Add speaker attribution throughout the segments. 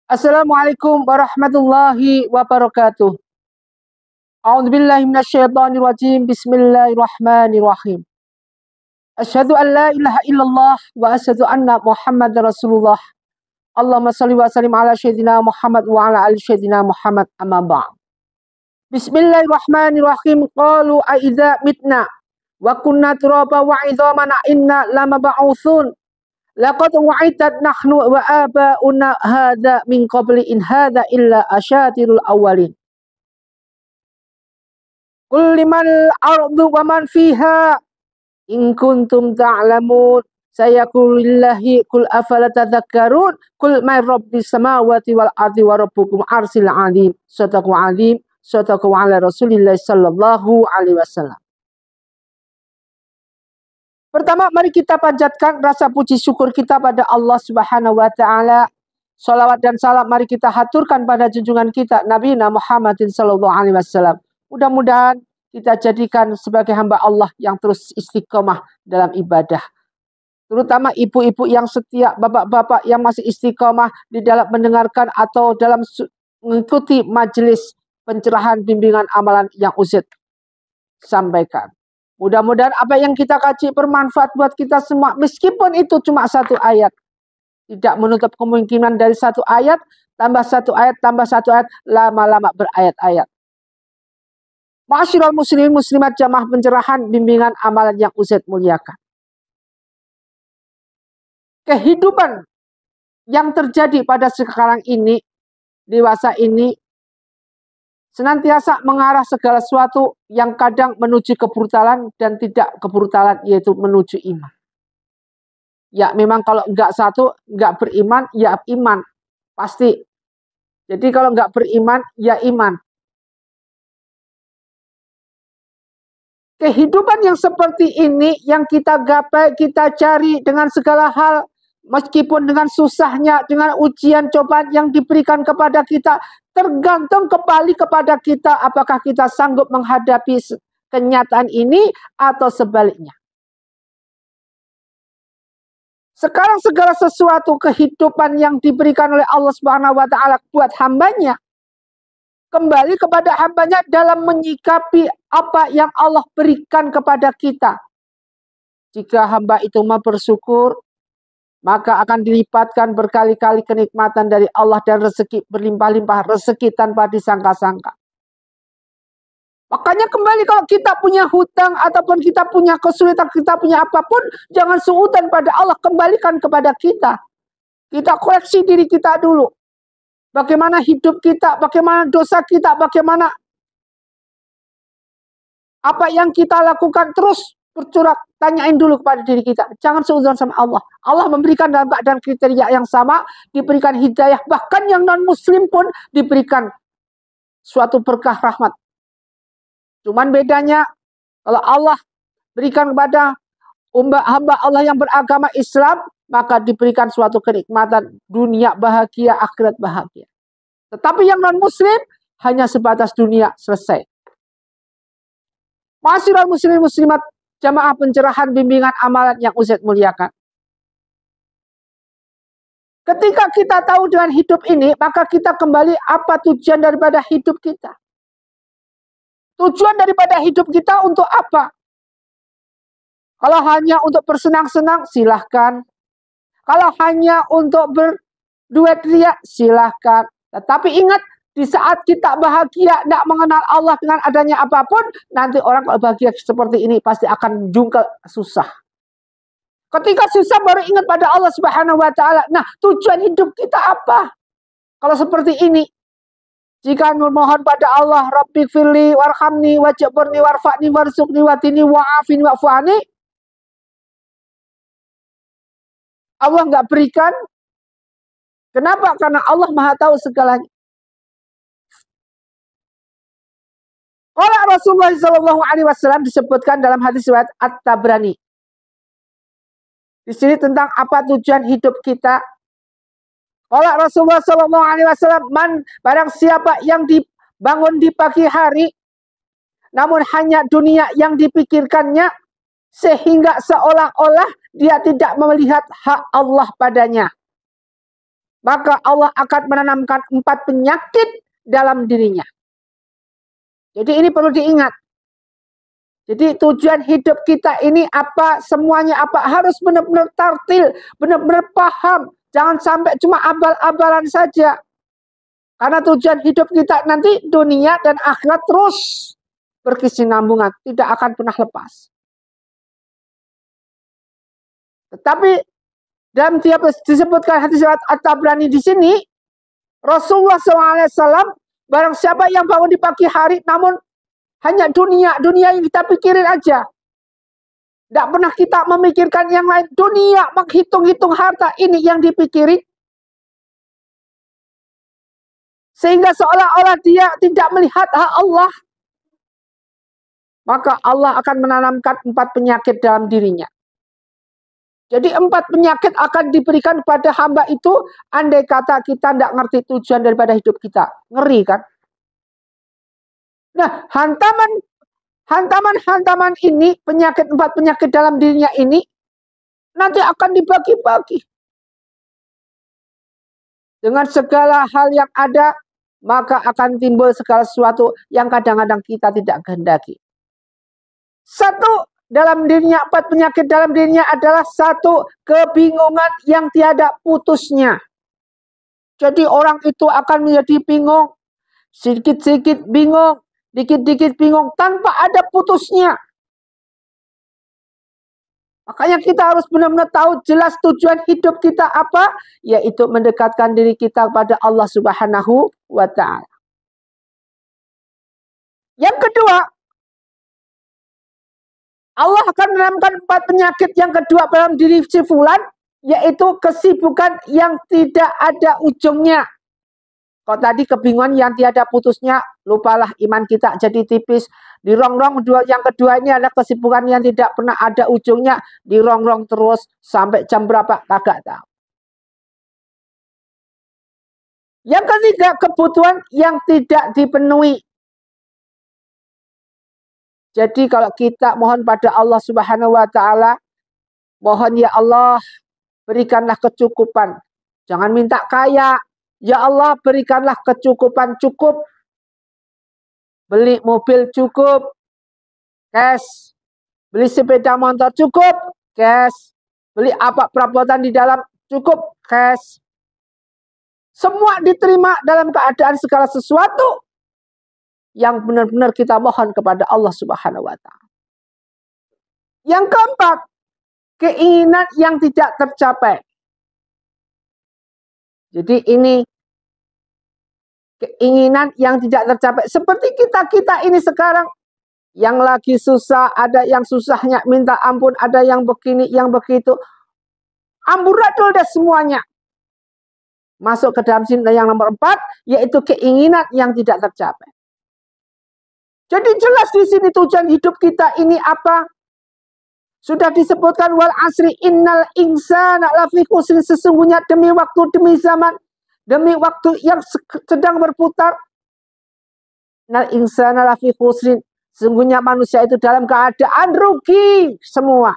Speaker 1: Assalamualaikum warahmatullahi wabarakatuh. A'udzubillahi minasyaitonirrajim. Bismillahirrahmanirrahim. Asyhadu an la ilaha illallah wa asyhadu anna Muhammadar Rasulullah. Allahumma shalli wa sallim ala sayyidina Muhammad wa ala ali sayyidina Muhammad, amma ba'd. Bismillahirrahmanirrahim. Qalu a idza mitna wa kunna turaba wa idzaman inna lamab'utsun. Laqad wa'idat nahnu wa aba'una hadza min qabli in hadza illa asyatirul awwalin. Qul liman ardu wa man fiha in kuntum ta'lamun. Sayaqulullahi qul afala tadhakkarun. Qul may rabbis samawati wal ardi wa rabbukum arsil azim. Sadaqu azim. Sadaqu ala Rasulillah sallallahu alaihi wasallam. Pertama, mari kita panjatkan rasa puji syukur kita pada Allah Subhanahu wa taala. Shalawat dan salam mari kita haturkan pada junjungan kita Nabi Muhammadin sallallahu alaihi wasallam. Mudah-mudahan kita jadikan sebagai hamba Allah yang terus istiqomah dalam ibadah. Terutama ibu-ibu yang setia, bapak-bapak yang masih istiqomah di dalam mendengarkan atau dalam mengikuti majelis pencerahan bimbingan amalan yang Ustaz sampaikan. Mudah-mudahan apa yang kita kaji bermanfaat buat kita semua. Meskipun itu cuma satu ayat. Tidak menutup kemungkinan dari satu ayat, tambah satu ayat, tambah satu ayat, lama-lama berayat-ayat. Ma'asyiral muslimin muslimat jamaah pencerahan bimbingan amalan yang Ustaz muliakan. Kehidupan yang terjadi pada sekarang ini, dewasa ini, senantiasa mengarah segala sesuatu yang kadang menuju kebrutalan dan tidak kebrutalan, yaitu menuju iman. Ya memang kalau enggak satu, enggak beriman, ya iman. Pasti. Jadi kalau enggak beriman, ya iman. Kehidupan yang seperti ini, yang kita gapai, kita cari dengan segala hal, meskipun dengan susahnya, dengan ujian cobaan yang diberikan kepada kita, tergantung kembali kepada kita apakah kita sanggup menghadapi kenyataan ini atau sebaliknya. Sekarang segala sesuatu kehidupan yang diberikan oleh Allah Subhanahu wa taala buat hambanya, kembali kepada hambanya dalam menyikapi apa yang Allah berikan kepada kita. Jika hamba itu mau bersyukur, maka akan dilipatkan berkali-kali kenikmatan dari Allah dan rezeki berlimpah-limpah, rezeki tanpa disangka-sangka. Makanya kembali kalau kita punya hutang ataupun kita punya kesulitan, kita punya apapun, jangan suudzon pada Allah, kembalikan kepada kita. Kita koreksi diri kita dulu. Bagaimana hidup kita, bagaimana dosa kita, bagaimana apa yang kita lakukan, terus bercurak, tanyain dulu kepada diri kita. Jangan suudzon sama Allah. Allah memberikan dalam keadaan kriteria yang sama, diberikan hidayah. Bahkan yang non-muslim pun diberikan suatu berkah rahmat. Cuman bedanya, kalau Allah berikan kepada hamba Allah yang beragama Islam, maka diberikan suatu kenikmatan dunia bahagia, akhirat bahagia. Tetapi yang non-muslim, hanya sebatas dunia, selesai. Ma'asyiral muslimin muslimat, jamaah pencerahan bimbingan amalan yang Ustaz muliakan. Ketika kita tahu dengan hidup ini, maka kita kembali apa tujuan daripada hidup kita. Tujuan daripada hidup kita untuk apa? Kalau hanya untuk bersenang-senang, silahkan. Kalau hanya untuk berduet ria, silahkan. Tetapi ingat, di saat kita bahagia, tidak mengenal Allah dengan adanya apapun, nanti orang kalau bahagia seperti ini pasti akan jungkel, susah. Ketika susah baru ingat pada Allah Subhanahu wa taala. Nah, tujuan hidup kita apa? Kalau seperti ini, jika memohon pada Allah, Rabbi firli warhamni wajburni warfa'ni warzuqni watini wa'afini wa'fu'ani, Allah nggak berikan. Kenapa? Karena Allah Maha tahu segalanya. Qala Rasulullah sallallahu alaihi wasallam, disebutkan dalam hadis riwayat At-Tabrani. Di sini tentang apa tujuan hidup kita. Qala Rasulullah sallallahu alaihi wasallam, barang siapa yang dibangun di pagi hari, namun hanya dunia yang dipikirkannya, sehingga seolah-olah dia tidak melihat hak Allah padanya. maka Allah akan menanamkan 4 penyakit dalam dirinya. Jadi ini perlu diingat. Jadi tujuan hidup kita ini apa, semuanya apa, harus benar-benar tartil, benar-benar paham. Jangan sampai cuma abal-abalan saja. Karena tujuan hidup kita nanti dunia dan akhirat terus berkesinambungan, tidak akan pernah lepas. Tetapi dalam tiap disebutkan hadis riwayat At-Tabrani di sini, Rasulullah SAW, barang siapa yang bangun di pagi hari, namun hanya dunia yang kita pikirin aja. Tidak pernah kita memikirkan yang lain. Dunia, menghitung-hitung harta, ini yang dipikiri. Sehingga seolah-olah dia tidak melihat hak Allah. Maka Allah akan menanamkan 4 penyakit dalam dirinya. Jadi 4 penyakit akan diberikan pada hamba itu, andai kata kita tidak ngerti tujuan daripada hidup kita. Ngeri kan? Nah, hantaman ini, 4 penyakit dalam dirinya ini, nanti akan dibagi-bagi. Dengan segala hal yang ada, maka akan timbul segala sesuatu yang kadang-kadang kita tidak kehendaki. 1 dalam dirinya, 4 penyakit dalam dirinya adalah 1 kebingungan yang tiada putusnya. Jadi orang itu akan menjadi bingung, sedikit-sedikit bingung, dikit-dikit bingung, tanpa ada putusnya. Makanya kita harus benar-benar tahu jelas tujuan hidup kita apa, yaitu mendekatkan diri kita kepada Allah Subhanahu wa Ta'ala. Yang kedua, Allah akan menanamkan 4 penyakit yang kedua dalam diri si fulan, yaitu kesibukan yang tidak ada ujungnya. Kalau tadi kebingungan yang tiada putusnya, lupalah iman kita jadi tipis. Dirongrong, yang kedua ini adalah kesibukan yang tidak pernah ada ujungnya. Dirongrong terus sampai jam berapa, kagak tahu. Yang ketiga, kebutuhan yang tidak dipenuhi. Jadi kalau kita mohon pada Allah Subhanahu wa Ta'ala, mohon ya Allah, berikanlah kecukupan. Jangan minta kaya. Ya Allah, berikanlah kecukupan, cukup. Beli mobil cukup, cash. Beli sepeda motor cukup, cash. Beli apa perabotan di dalam cukup, cash. Semua diterima dalam keadaan segala sesuatu yang benar-benar kita mohon kepada Allah Subhanahu wa Ta'ala. Yang keempat, keinginan yang tidak tercapai. Jadi ini keinginan yang tidak tercapai. Seperti kita ini sekarang. Yang lagi susah, ada yang susahnya minta ampun, ada yang begini, yang begitu. Amburadul dah semuanya. Masuk ke dalam sini yang nomor 4, yaitu keinginan yang tidak tercapai. Jadi jelas di sini tujuan hidup kita ini apa? Sudah disebutkan wal asri innal insana lafi khusrin, sesungguhnya demi waktu, demi zaman, demi waktu yang sedang berputar. Innal insana lafi khusrin, sesungguhnya manusia itu dalam keadaan rugi semua.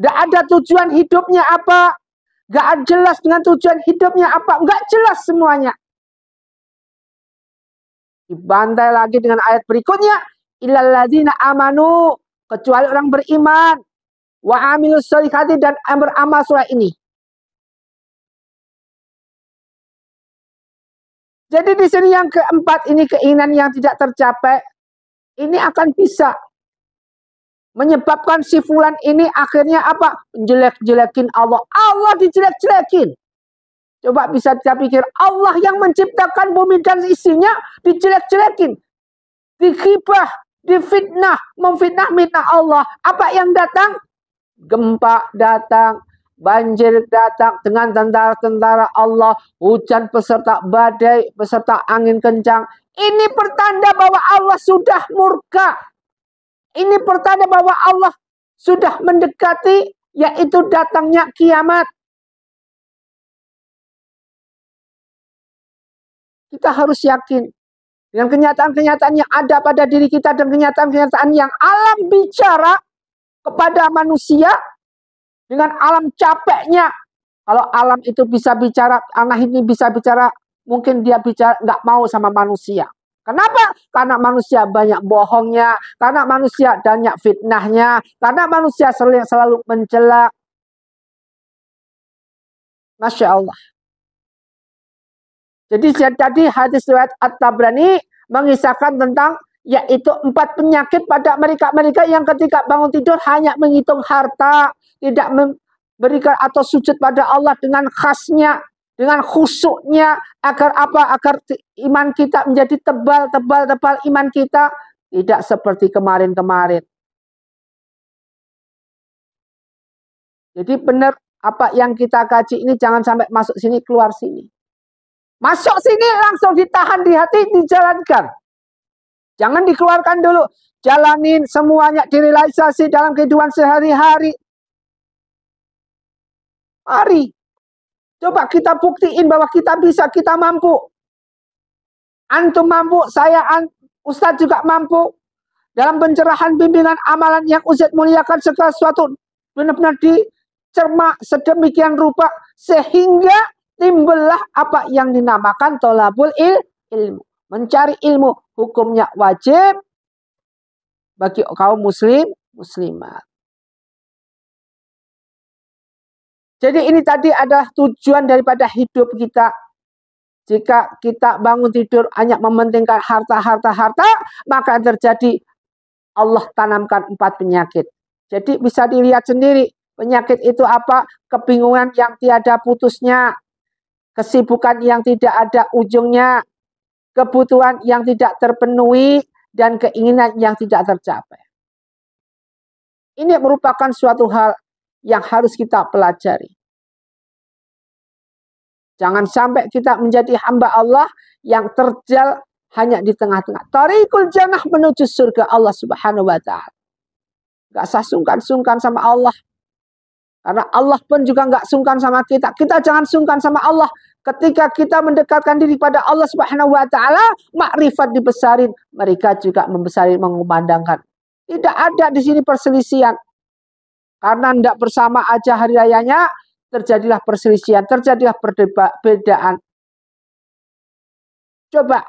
Speaker 1: Tidak ada tujuan hidupnya apa, gak jelas dengan tujuan hidupnya apa, gak jelas semuanya. Dibantai lagi dengan ayat berikutnya, illal ladzina amanu, kecuali orang beriman, wa amilus sholihati, dan beramal surah ini. Jadi di sini yang keempat ini, keinginan yang tidak tercapai, ini akan bisa menyebabkan si fulan ini akhirnya apa? Jelek-jelekin Allah. Allah dijelek-jelekin. Coba bisa kita pikir, Allah yang menciptakan bumi dan isinya dijelek-jelekin. Dikhibah, difitnah, memfitnah-mitnah Allah. Apa yang datang? Gempa datang, banjir datang dengan tentara-tentara Allah, hujan beserta badai, beserta angin kencang. Ini pertanda bahwa Allah sudah murka. Ini pertanda bahwa Allah sudah mendekati, yaitu datangnya kiamat. Kita harus yakin dengan kenyataan-kenyataan yang ada pada diri kita dan kenyataan-kenyataan yang alam bicara kepada manusia dengan alam capeknya. Kalau alam itu bisa bicara, anak ini bisa bicara, mungkin dia bicara nggak mau sama manusia. Kenapa? Karena manusia banyak bohongnya, karena manusia banyak fitnahnya, karena manusia selalu mencela. Masya Allah. Jadi hadis riwayat At-Tabrani mengisahkan tentang yaitu 4 penyakit pada mereka-mereka yang ketika bangun tidur hanya menghitung harta, tidak memberikan atau sujud pada Allah dengan khasnya, dengan khusyuknya, agar apa? Agar iman kita menjadi tebal iman kita, tidak seperti kemarin-kemarin. Jadi benar apa yang kita kaji ini jangan sampai masuk sini keluar sini. Masuk sini langsung ditahan di hati, dijalankan. Jangan dikeluarkan dulu. Jalanin semuanya, direalisasi dalam kehidupan sehari-hari. Mari. Coba kita buktiin bahwa kita bisa, kita mampu. Antum mampu, Ustadz juga mampu. Dalam pencerahan bimbingan amalan yang Ustadz muliakan segala sesuatu benar-benar dicermak sedemikian rupa sehingga timbullah apa yang dinamakan tolabul ilmu. Mencari ilmu hukumnya wajib bagi kaum muslimat. Jadi ini tadi adalah tujuan daripada hidup kita. Jika kita bangun tidur hanya mementingkan harta, maka terjadi Allah tanamkan 4 penyakit. Jadi bisa dilihat sendiri penyakit itu apa? Kebingungan yang tiada putusnya. Kesibukan yang tidak ada ujungnya, kebutuhan yang tidak terpenuhi, dan keinginan yang tidak tercapai. Ini merupakan suatu hal yang harus kita pelajari. Jangan sampai kita menjadi hamba Allah yang terjal hanya di tengah-tengah. Tariqul jannah menuju surga Allah Subhanahu wa Ta'ala. Gak usah sungkan-sungkan sama Allah. Karena Allah pun juga nggak sungkan sama kita. Kita jangan sungkan sama Allah. Ketika kita mendekatkan diri pada Allah Subhanahu wa Ta'ala, makrifat dibesarin. Mereka juga membesari, mengumandangkan. Tidak ada di sini perselisihan. Karena tidak bersama aja hari rayanya, terjadilah perselisihan, terjadilah perbedaan. Coba,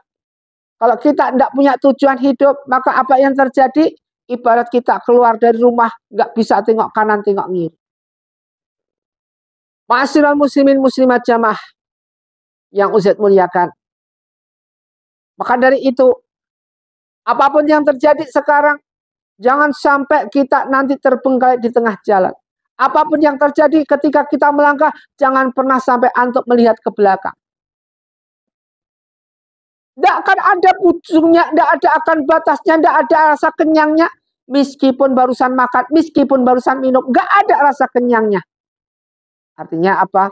Speaker 1: kalau kita tidak punya tujuan hidup, maka apa yang terjadi? Ibarat kita keluar dari rumah, nggak bisa tengok kanan, tengok kiri. Ma'asyiral muslimin muslimat jamaah yang Ustadz muliakan. Maka dari itu, apapun yang terjadi sekarang, jangan sampai kita nanti terbengkalai di tengah jalan. Apapun yang terjadi ketika kita melangkah, jangan pernah sampai antum melihat ke belakang. Tidak akan ada ujungnya, tidak ada akan batasnya, tidak ada rasa kenyangnya. Meskipun barusan makan, meskipun barusan minum, nggak ada rasa kenyangnya. Artinya apa?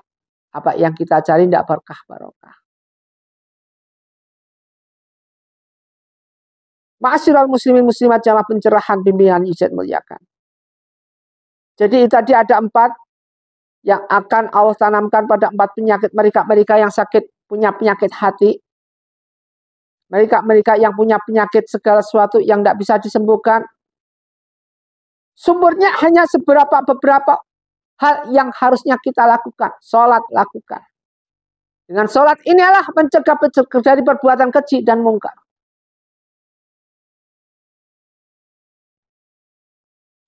Speaker 1: Apa yang kita cari tidak berkah barokah. Ma'asyiral muslimin muslimat jamaah pencerahan bimbingan Ustadz muliakan. Jadi tadi ada 4 yang akan Allah tanamkan pada 4 penyakit mereka yang sakit, punya penyakit hati. Mereka yang punya penyakit segala sesuatu yang tidak bisa disembuhkan. Sumbernya hanya beberapa hal yang harusnya kita lakukan. Sholat lakukan. Dengan sholat inilah mencegah dari perbuatan keji dan mungkar.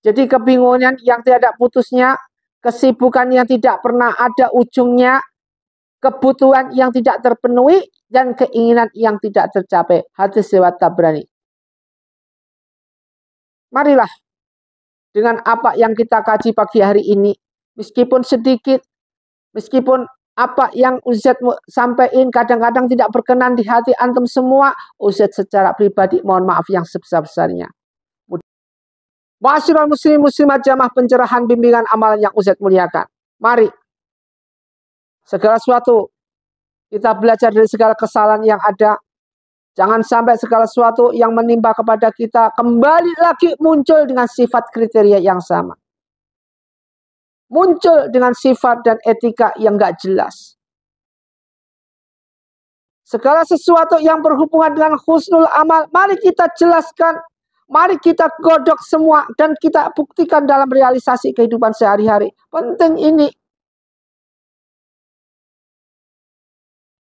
Speaker 1: Jadi kebingungan yang tidak putusnya, kesibukan yang tidak pernah ada ujungnya, kebutuhan yang tidak terpenuhi, dan keinginan yang tidak tercapai. Hadis riwayat Tabrani. Marilah dengan apa yang kita kaji pagi hari ini, meskipun sedikit, meskipun apa yang Ustadz sampaikan kadang-kadang tidak berkenan di hati antum semua, Ustadz secara pribadi mohon maaf yang sebesar-besarnya. Ma'asyiral muslimin muslimat jamaah pencerahan bimbingan amalan yang Ustadz muliakan. Mari segala sesuatu kita belajar dari segala kesalahan yang ada. Jangan sampai segala sesuatu yang menimpa kepada kita kembali lagi muncul dengan sifat kriteria yang sama. Muncul dengan sifat dan etika yang gak jelas. Segala sesuatu yang berhubungan dengan husnul amal, mari kita jelaskan. Mari kita godok semua dan kita buktikan dalam realisasi kehidupan sehari-hari. Penting ini.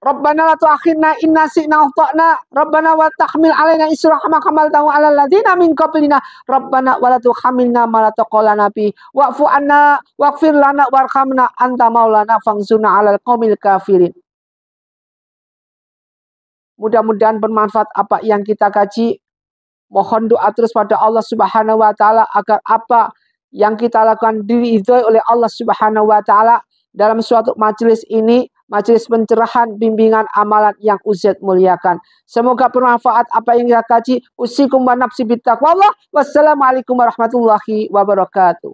Speaker 1: Rabbana la tu'akhirna in nasi'na wa akhtana. Rabbana wa tahmil alaina isra kama hamaltahu 'alal ladzina min qablina. Rabbana wa la tuhammilna ma la taqul lana bi. Wa'fu 'anna waghfir lana warhamna anta maulana fansurna 'alal qaumil kafirin. Mudah-mudahan bermanfaat apa yang kita kaji. Mohon doa terus pada Allah Subhanahu wa taala agar apa yang kita lakukan diridhoi oleh Allah Subhanahu wa taala dalam suatu majelis ini, majelis pencerahan bimbingan amalan yang Ustaz muliakan. Semoga bermanfaat apa yang kita kaji. Usikum wa nafsi bittaqwallah. Wassalamualaikum warahmatullahi wabarakatuh.